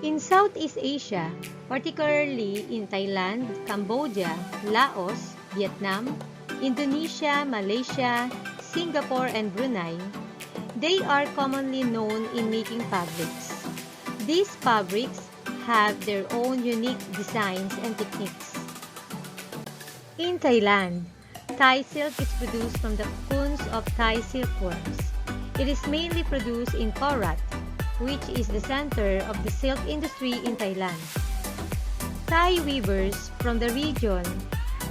In Southeast Asia, particularly in Thailand, Cambodia, Laos, Vietnam, Indonesia, Malaysia, Singapore, and Brunei, they are commonly known in making fabrics. These fabrics have their own unique designs and techniques. In Thailand, Thai silk is produced from the cocoons of Thai silkworms. It is mainly produced in Korat, which is the center of the silk industry in Thailand. Thai weavers from the region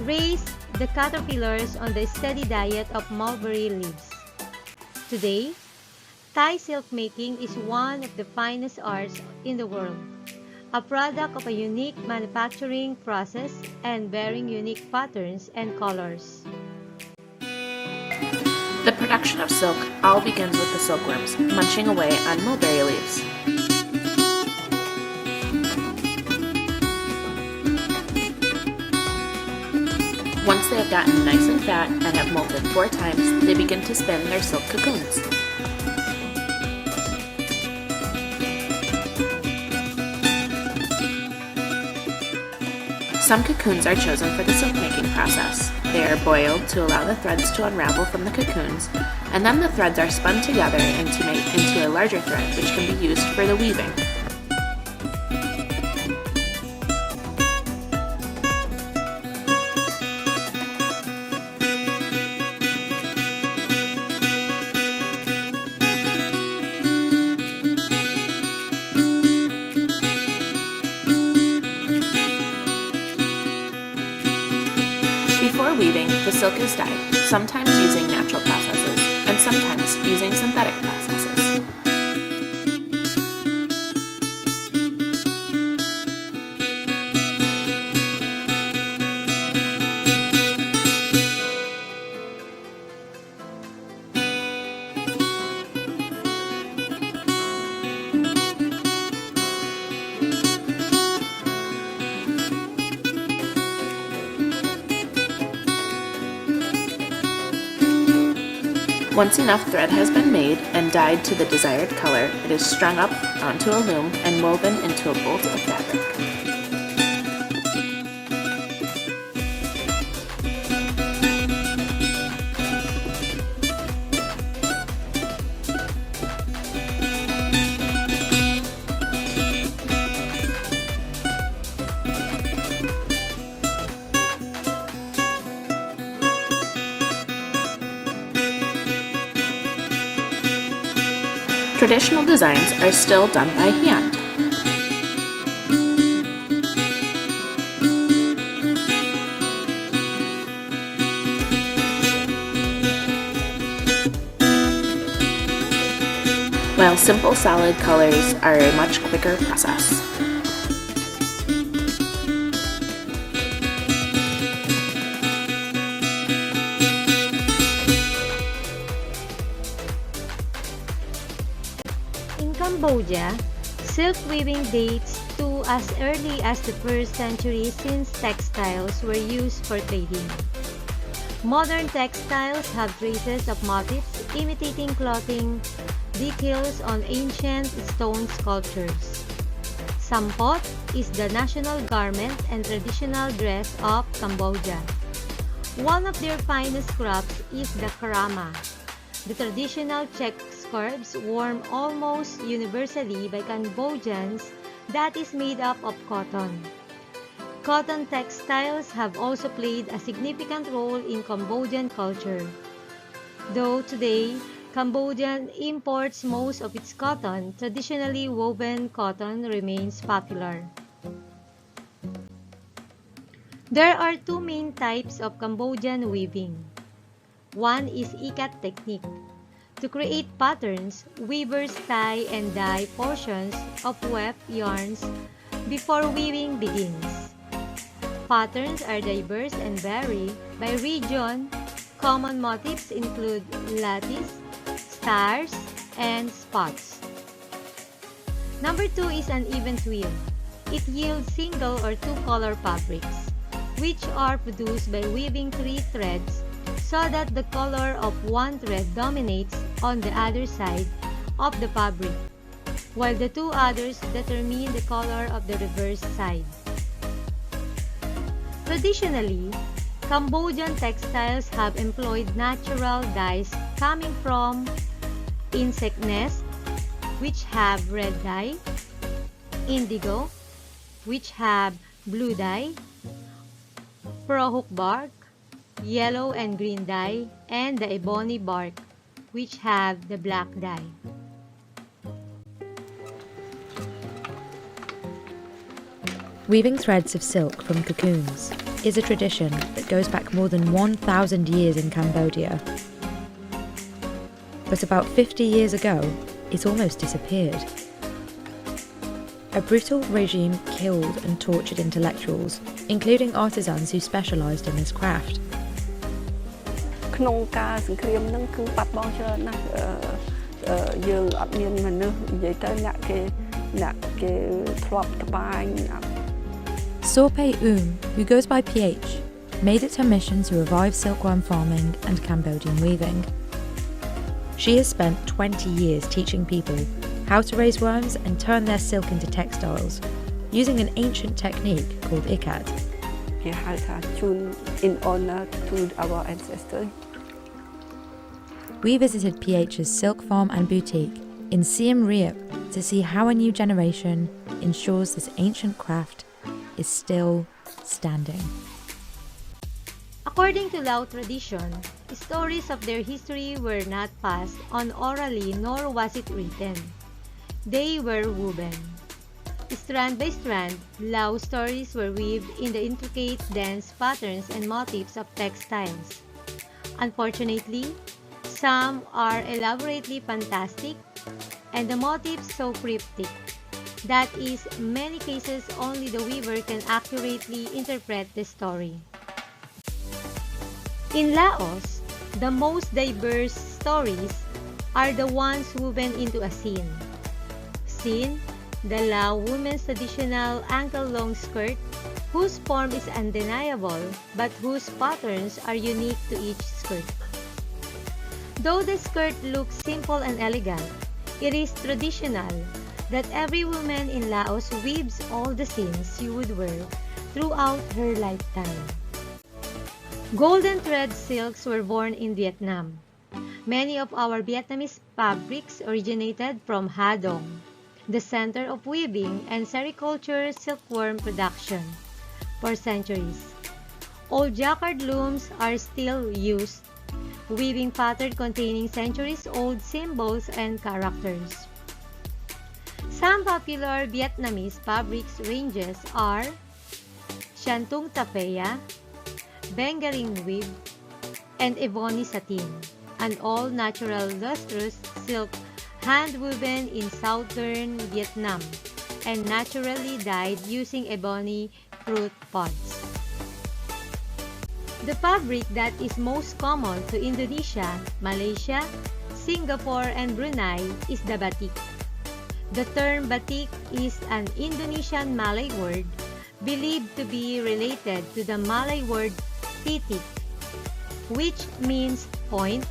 raise the caterpillars on the steady diet of mulberry leaves. Today, Thai silk making is one of the finest arts in the world, a product of a unique manufacturing process and bearing unique patterns and colors. The production of silk all begins with the silkworms munching away on mulberry leaves. Once they have gotten nice and fat and have molted 4 times, they begin to spin their silk cocoons. Some cocoons are chosen for the silk making process. They are boiled to allow the threads to unravel from the cocoons, and then the threads are spun together and to make into a larger thread which can be used for the weaving. Before weaving, the silk is dyed, sometimes using natural processes and sometimes using synthetic processes. Once enough thread has been made and dyed to the desired color, it is strung up onto a loom and woven into a bolt of fabric. Traditional designs are still done by hand. While simple solid colors are a much quicker process. In Cambodia, silk weaving dates to as early as the 1st century since textiles were used for trading. Modern textiles have traces of motifs imitating clothing details on ancient stone sculptures. Sampot is the national garment and traditional dress of Cambodia. One of their finest crafts is the karama, the traditional check scarves worn almost universally by Cambodians that is made up of cotton. Cotton textiles have also played a significant role in Cambodian culture. Though today, Cambodia imports most of its cotton, traditionally woven cotton remains popular. There are 2 main types of Cambodian weaving. One is ikat technique. To create patterns, weavers tie and dye portions of weft yarns before weaving begins. Patterns are diverse and vary by region. Common motifs include lattice, stars, and spots. Number 2 is an even twill. It yields single or 2-color fabrics, which are produced by weaving 3 threads so that the color of one thread dominates on the other side of the fabric. while the two others determine the color of the reverse side. Traditionally, Cambodian textiles have employed natural dyes coming from insect nests, which have red dye, indigo, which have blue dye, prohook bark, yellow and green dye, and the ebony bark, which have the black dye. Weaving threads of silk from cocoons is a tradition that goes back more than 1,000 years in Cambodia. But about 50 years ago, it almost disappeared. A brutal regime killed and tortured intellectuals, including artisans who specialised in this craft. ក្នុងការសង្គ្រាមហ្នឹងគឺបាត់បង់ច្រើនណាស់យើងអត់មានមនុស្សនិយាយទៅអ្នកគេធ្លាប់ត្បាញ Sorpe who goes by PH, made it her mission to revive silkworm farming and Cambodian weaving. She has spent 20 years teaching people how to raise worms and turn their silk into textiles, using an ancient technique called ikat. គេហៅថា in honor to our ancestors. We visited PH's silk farm and boutique in Siem Reap to see how a new generation ensures this ancient craft is still standing. According to Lao tradition, stories of their history were not passed on orally nor was it written. They were woven. Strand by strand, Lao stories were weaved in the intricate, dense patterns and motifs of textiles. Unfortunately, some are elaborately fantastic and the motifs so cryptic. That is, many cases only the weaver can accurately interpret the story. In Laos, the most diverse stories are the ones woven into a scene. Scene, the Lao woman's traditional ankle-long skirt, whose form is undeniable but whose patterns are unique to each skirt. Though the skirt looks simple and elegant, it is traditional that every woman in Laos weaves all the scenes she would wear throughout her lifetime. Golden thread silks were born in Vietnam. Many of our Vietnamese fabrics originated from Ha Dong, the center of weaving and sericulture silkworm production. For centuries, old jacquard looms are still used, weaving pattern containing centuries-old symbols and characters. Some popular Vietnamese fabrics ranges are Shantung Tapea, Bengaling weave, and Ebony satin, an all-natural lustrous silk hand-woven in southern Vietnam and naturally dyed using ebony fruit pods. The fabric that is most common to Indonesia, Malaysia, Singapore, and Brunei is the batik. The term batik is an Indonesian Malay word believed to be related to the Malay word titik, which means point,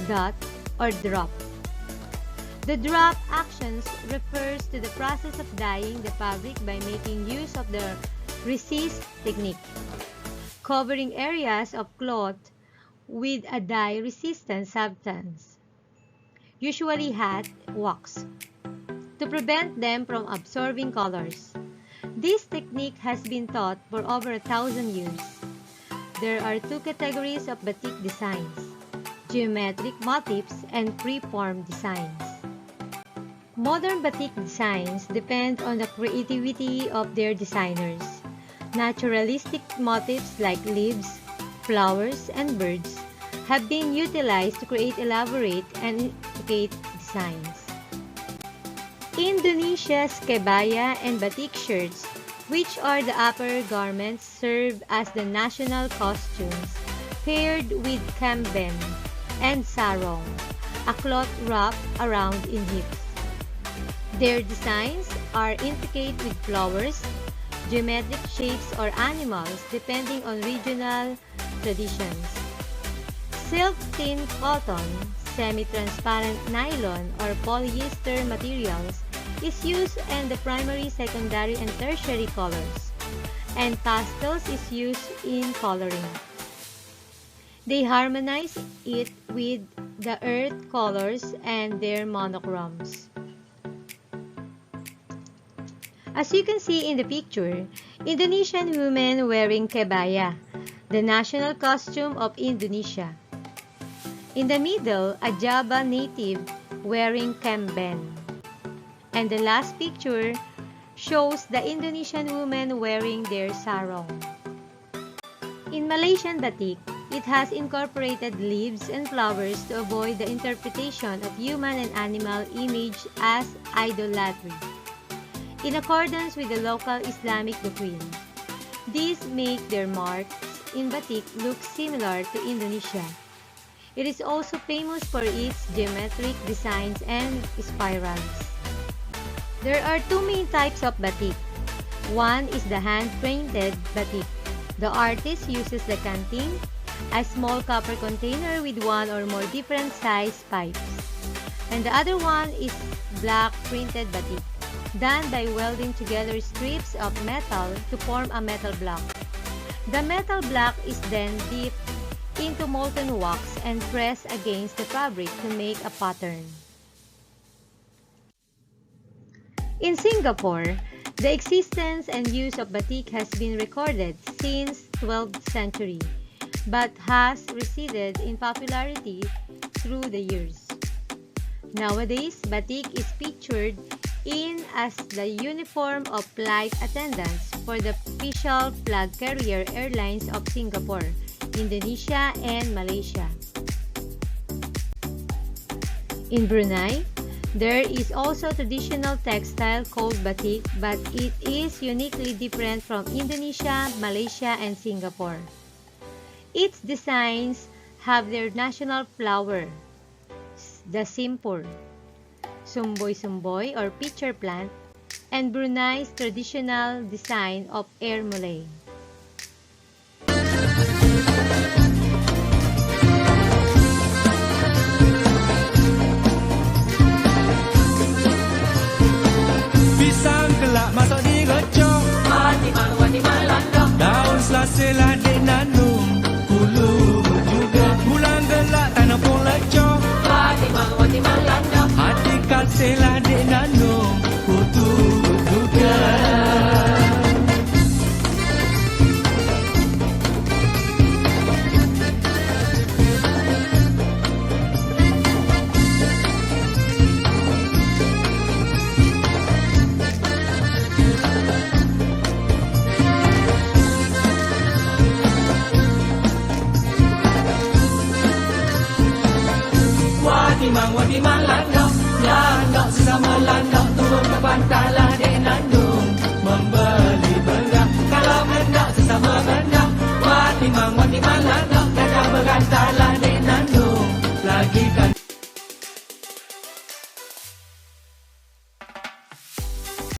dot, or drop. The drop actions refers to the process of dyeing the fabric by making use of the resist technique, covering areas of cloth with a dye-resistant substance, usually hat wax, to prevent them from absorbing colors. This technique has been taught for over 1,000 years. There are two categories of batik designs: geometric motifs and free-form designs. Modern batik designs depend on the creativity of their designers. Naturalistic motifs like leaves, flowers, and birds have been utilized to create elaborate and intricate designs. Indonesia's kebaya and batik shirts, which are the upper garments, serve as the national costumes, paired with kamben and sarong, a cloth wrapped around in hips. Their designs are intricate with flowers, geometric shapes, or animals depending on regional traditions. Silk, thin cotton, semi-transparent nylon, or polyester materials is used in the primary, secondary, and tertiary colors, and pastels is used in coloring. They harmonize it with the earth colors and their monochromes. As you can see in the picture, Indonesian women wearing kebaya, the national costume of Indonesia. In the middle, a Java native wearing kemben. And the last picture shows the Indonesian women wearing their sarong. In Malaysian batik, it has incorporated leaves and flowers to avoid the interpretation of human and animal image as idolatry, in accordance with the local Islamic doctrine. These make their marks in batik look similar to Indonesia. It is also famous for its geometric designs and spirals. There are two main types of batik. One is the hand-painted batik. The artist uses the canting, a small copper container with one or more different size pipes. And the other one is black printed batik, done by welding together strips of metal to form a metal block. The metal block is then dipped into molten wax and pressed against the fabric to make a pattern. In Singapore, the existence and use of batik has been recorded since 12th century, but has receded in popularity through the years. Nowadays, batik is pictured in as the uniform of flight attendants for the official flag carrier airlines of Singapore, Indonesia, and Malaysia. In Brunei, there is also traditional textile called batik, but it is uniquely different from Indonesia, Malaysia, and Singapore. Its designs have their national flower, the simpur, sumboy-sumboy or pitcher plant, and Brunei's traditional design of air mulay. Pisang gelak masuk di gocok, wati malandok. Daun selasih ladek nanum, hulu juga. Bulan gelak tanah pun lecok, wati malandok. Hati kasih ladek nanum, kutu juga. Wati-mang landok, landok sesama landok, turun ke pantalah dek nandung, membeli beras. Kalau hendak sesama hendak, wati-mang landok, kakak berantalah dek